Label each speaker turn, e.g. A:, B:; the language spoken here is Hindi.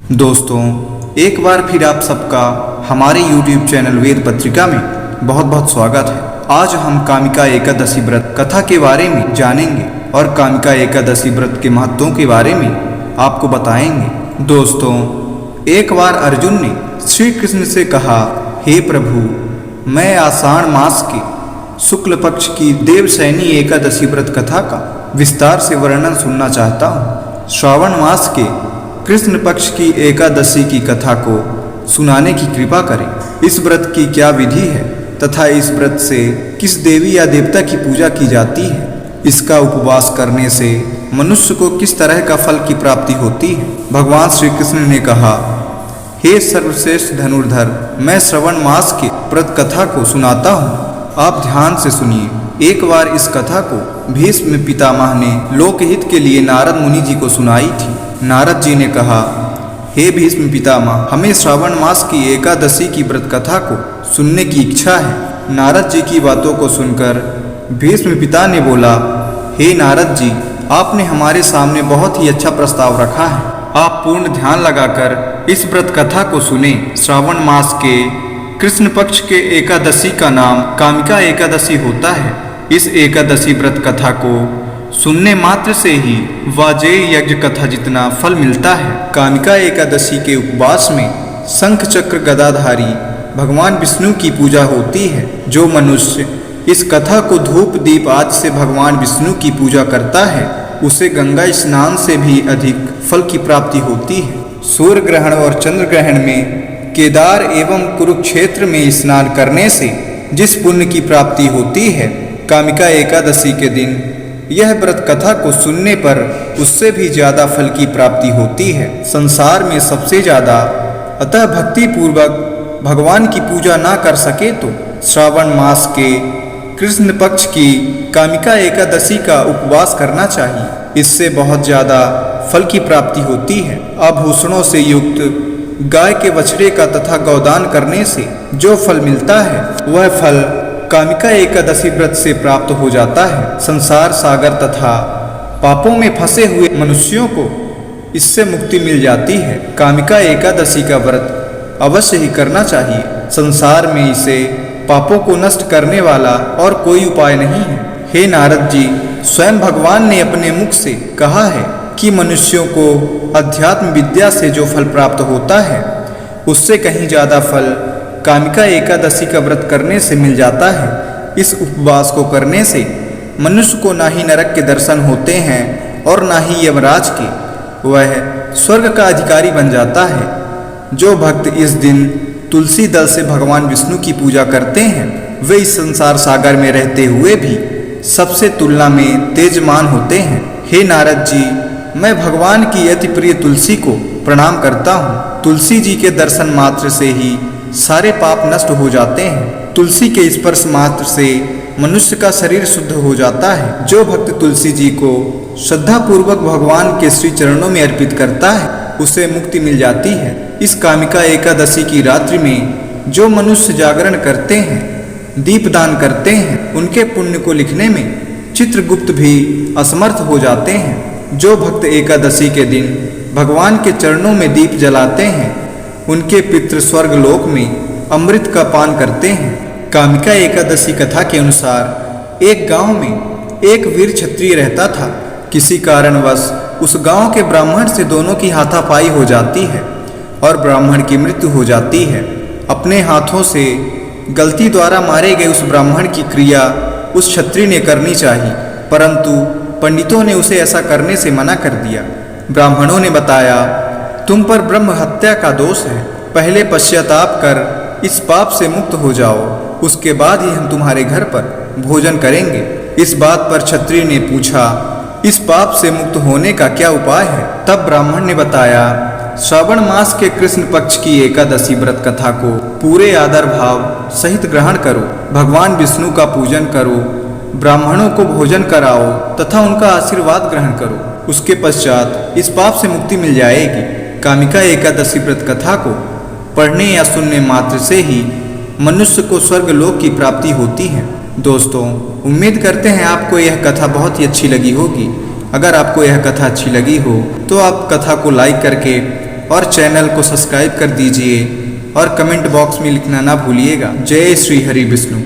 A: दोस्तों, एक बार फिर आप सबका हमारे YouTube चैनल वेद पत्रिका में बहुत बहुत स्वागत है। आज हम कामिका एकादशी व्रत कथा के बारे में जानेंगे और कामिका एकादशी व्रत के महत्वों के बारे में आपको बताएंगे। दोस्तों, एक बार अर्जुन ने श्री कृष्ण से कहा, हे प्रभु, मैं आषाढ़ मास के शुक्ल पक्ष की देवशयनी एकादशी व्रत कथा का विस्तार से वर्णन सुनना चाहता हूँ। श्रावण मास के कृष्ण पक्ष की एकादशी की कथा को सुनाने की कृपा करें। इस व्रत की क्या विधि है तथा इस व्रत से किस देवी या देवता की पूजा की जाती है, इसका उपवास करने से मनुष्य को किस तरह का फल की प्राप्ति होती है। भगवान श्री कृष्ण ने कहा, हे सर्वश्रेष्ठ धनुर्धर, मैं श्रवण मास के व्रत कथा को सुनाता हूँ, आप ध्यान से सुनिए। एक बार इस कथा को भीष्म पितामह ने लोकहित के लिए नारद मुनि जी को सुनाई थी। नारद जी ने कहा, हे भीष्म पितामह, हमें श्रावण मास की एकादशी की व्रत कथा को सुनने की इच्छा है। नारद जी की बातों को सुनकर भीष्म पिता ने बोला, हे नारद जी, आपने हमारे सामने बहुत ही अच्छा प्रस्ताव रखा है। आप पूर्ण ध्यान लगाकर इस व्रत कथा को सुने। श्रावण मास के कृष्ण पक्ष के एकादशी का नाम कामिका एकादशी होता है। इस एकादशी व्रत कथा को सुनने मात्र से ही वाजेय यज्ञ कथा जितना फल मिलता है। कामिका एकादशी के उपवास में शंख चक्र गदाधारी भगवान विष्णु की पूजा होती है। जो मनुष्य इस कथा को धूप दीप आदि से भगवान विष्णु की पूजा करता है, उसे गंगा स्नान से भी अधिक फल की प्राप्ति होती है। सूर्य ग्रहण और चंद्र ग्रहण में केदार एवं कुरुक्षेत्र में स्नान करने से जिस पुण्य की प्राप्ति होती है, कामिका एकादशी के दिन यह व्रत कथा को सुनने पर उससे भी ज्यादा फल की प्राप्ति होती है। संसार में सबसे ज्यादा अतः भक्ति पूर्वक भगवान की पूजा ना कर सके तो श्रावण मास के कृष्ण पक्ष की कामिका एकादशी का उपवास करना चाहिए। इससे बहुत ज्यादा फल की प्राप्ति होती है। आभूषणों से युक्त गाय के बछड़े का तथा गौदान करने से जो फल मिलता है, वह फल कामिका एकादशी व्रत से प्राप्त हो जाता है। संसार सागर तथा पापों में फंसे हुए मनुष्यों को इससे मुक्ति मिल जाती है। कामिका एकादशी का व्रत अवश्य ही करना चाहिए। संसार में इसे पापों को नष्ट करने वाला और कोई उपाय नहीं है। हे नारद जी, स्वयं भगवान ने अपने मुख से कहा है कि मनुष्यों को अध्यात्म विद्या से जो फल प्राप्त होता है, उससे कहीं ज्यादा फल कामिका एकादशी का व्रत करने से मिल जाता है। इस उपवास को करने से मनुष्य को ना ही नरक के दर्शन होते हैं और ना ही यमराज के, वह स्वर्ग का अधिकारी बन जाता है। जो भक्त इस दिन तुलसी दल से भगवान विष्णु की पूजा करते हैं, वे इस संसार सागर में रहते हुए भी सबसे तुलना में तेजमान होते हैं। हे नारद जी, मैं भगवान की अति प्रिय तुलसी को प्रणाम करता हूँ। तुलसी जी के दर्शन मात्र से ही सारे पाप नष्ट हो जाते हैं। तुलसी के स्पर्श मात्र से मनुष्य का शरीर शुद्ध हो जाता है। जो भक्त तुलसी जी को श्रद्धा पूर्वक भगवान के श्री चरणों में अर्पित करता है, उसे मुक्ति मिल जाती है। इस कामिका एकादशी की रात्रि में जो मनुष्य जागरण करते हैं, दीपदान करते हैं, उनके पुण्य को लिखने में चित्रगुप्त भी असमर्थ हो जाते हैं। जो भक्त एकादशी के दिन भगवान के चरणों में दीप जलाते हैं, उनके पितृ स्वर्ग लोक में अमृत का पान करते हैं। कामिका एकादशी कथा के अनुसार एक गांव में एक वीर क्षत्रिय रहता था। किसी कारणवश उस गांव के ब्राह्मण से दोनों की हाथापाई हो जाती है और ब्राह्मण की मृत्यु हो जाती है। अपने हाथों से गलती द्वारा मारे गए उस ब्राह्मण की क्रिया उस क्षत्रिय ने करनी चाहिए, परंतु पंडितों ने उसे ऐसा करने से मना कर दिया। ब्राह्मणों ने बताया, तुम पर ब्रह्म हत्या का दोष है, पहले पश्चाताप कर इस पाप से मुक्त हो जाओ, उसके बाद ही हम तुम्हारे घर पर भोजन करेंगे। इस बात पर क्षत्रिय ने पूछा, इस पाप से मुक्त होने का क्या उपाय है? तब ब्राह्मण ने बताया, श्रावण मास के कृष्ण पक्ष की एकादशी व्रत कथा को पूरे आदर भाव सहित ग्रहण करो, भगवान विष्णु का पूजन करो, ब्राह्मणों को भोजन कराओ तथा उनका आशीर्वाद ग्रहण करो। उसके पश्चात इस पाप से मुक्ति मिल जाएगी। कामिका एकादशी व्रत कथा को पढ़ने या सुनने मात्र से ही मनुष्य को स्वर्ग लोक की प्राप्ति होती है। दोस्तों, उम्मीद करते हैं आपको यह कथा बहुत ही अच्छी लगी होगी। अगर आपको यह कथा अच्छी लगी हो तो आप कथा को लाइक करके और चैनल को सब्सक्राइब कर दीजिए और कमेंट बॉक्स में लिखना ना भूलिएगा। जय श्री हरि विष्णु।